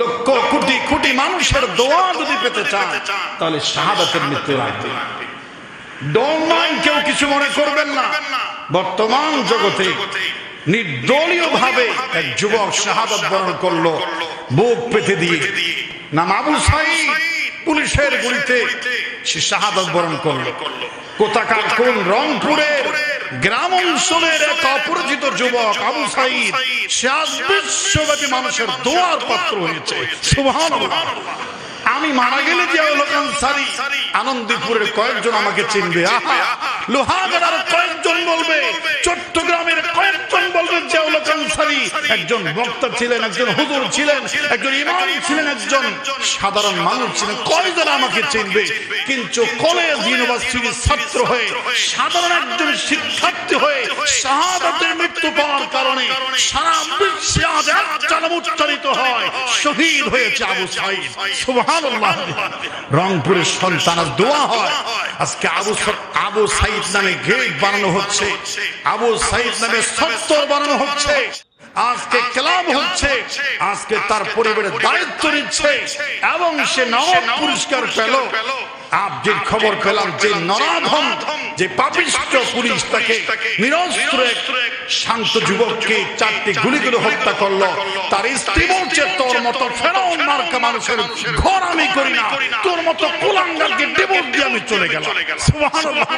লক্ষ কোটি কোটি মানুষের দোয়া যদি পেতে চান তাহলে শাহাদাতের মৃত্যু লাগবে। ডোন্ট মাইন্ড, কেউ কিছু মনে করবেন না। বর্তমান জগতে নির্দলীয় ভাবে এক যুবক শাহাদাত বরণ করলো বুক পেতে দিয়ে। নাম আবু সাঈদ, পুলিশের গুলিতে সে শাহাদাত বরণ করলো। কোথাকার কোন রংপুরের গ্রাম অঞ্চলের এক অপরিচিত যুবক আবু সাঈদ, সে আজ বিশ্বব্যাপী মানুষের দোয়ার পাত্র হয়েছে। সুবহানাল্লাহ। আমি মারা গেলে জিয়াউল হক আনসারী আনন্দপুরের কয়েকজন আমাকে চিনবে, লোহাগাড়ার কয়েকজন বলবে, চট্টগ্রামের কয়েকজন বলবে জিয়াউল হক আনসারী একজন বক্তা ছিলেন, একজন হুজুর ছিলেন, একজন ইমাম ছিলেন, একজন সাধারণ মানুষ ছিলেন। কয়জন আমাকে চিনবে, কিন্তু কলেজ ইউনিভার্সিটির ছাত্র হয়ে, সাধারণ একজন শিক্ষার্থী হয়ে শাহাদাতের মৃত্যু পাওয়ার কারণে সারা বিশ্বে আজ একটা নাম উচ্চারিত হয়, শহীদ হয়েছে আবু সাঈদ। সুবহানাল্লাহ। রংপুরের সন্তান, আজ দোয়া হয়। আজকে আবু সাঈদ নামে গেট বানানো হচ্ছে, আবু সাঈদ নামে সত্তর বানানো হচ্ছে, আজকে ক্লাব হচ্ছে, আজকে তার পরিবারের দায়িত্ব নিচ্ছে এবং সে নবাব পুরস্কার পেল। যে খবর পেলাম যে নরাধম, যে পাপিষ্ঠ পুলিশ তাকে নিরস্ত্র শান্ত যুবককে 4টি গুলি করে হত্যা করলো, তার স্ত্রী বলছে তোর মতো ফেরাউন মার্কা মানুষের ঘর আমি করি না, তোর মতো কুলাঙ্গারকে ডিভোর্স দিয়ে আমি চলে গেলাম। সুবহানাল্লাহ।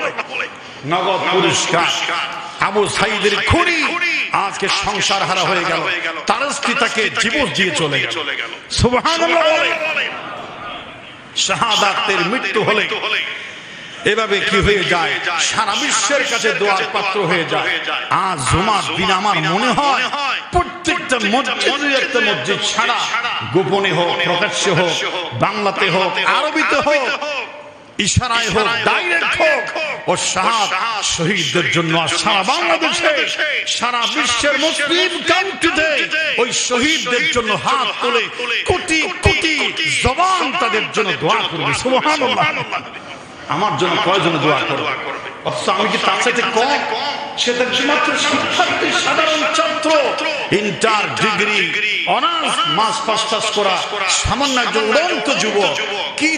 নগদ পুরস্কার। আবু সাঈদের খুনি আজকে সংসার হারা হয়ে গেল, তার স্ত্রী তাকে ডিভোর্স দিয়ে চলে গেল। সুবহানাল্লাহ। শাহাদাতের মৃত্যু হলে এভাবে কি হয়ে যায়, সারা বিশ্বের কাছে দোয়ার পাত্র হয়ে যায়। আজ জুমার দিন আমার মনে হয় প্রত্যেকটা মসজিদে একটা মসজিদ ছাড়া, গোপনে হোক, প্রকাশ্যে হোক, বাংলাতে হোক, আরবিতে হোক, ইশারায় হোক, ডাইরেক্ট হোক, ও শহীদদের জন্য সারা বাংলাদেশে, সারা বিশ্বের মুসলিম কান্ট্রিতে ওই শহীদদের জন্য হাত তুলে কোটি কোটি জবান তাদের জন্য দোয়া করবে। সুবহানাল্লাহ। আমার জন্য কয়জন দোয়া করবে? অথচ আমি কি তার সাথে কম? সে তো মাত্র শিক্ষার্থী, সাধারণ ছাত্র, ইন্টার, ডিগ্রি, অনার্স, মাস্টার্স করা সামান্য একজন উড়ন্ত যুবক। কি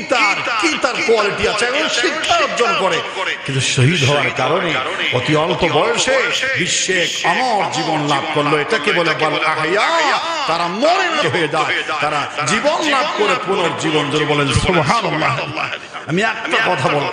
তার কোয়ালিটি আছে, এবং শিক্ষা অর্জন করে, কিন্তু শহীদ হওয়ার কারণে অতি অল্প বয়সে বিশ্বে অমর জীবন লাভ করলো। এটাকে বলে আহইয়া। তারা মরে হয়ে যায়, তারা জীবন লাভ করে পুনর্জীবন ধরে বলেন সুবহানাল্লাহ। আমি একটা কথা বলবো,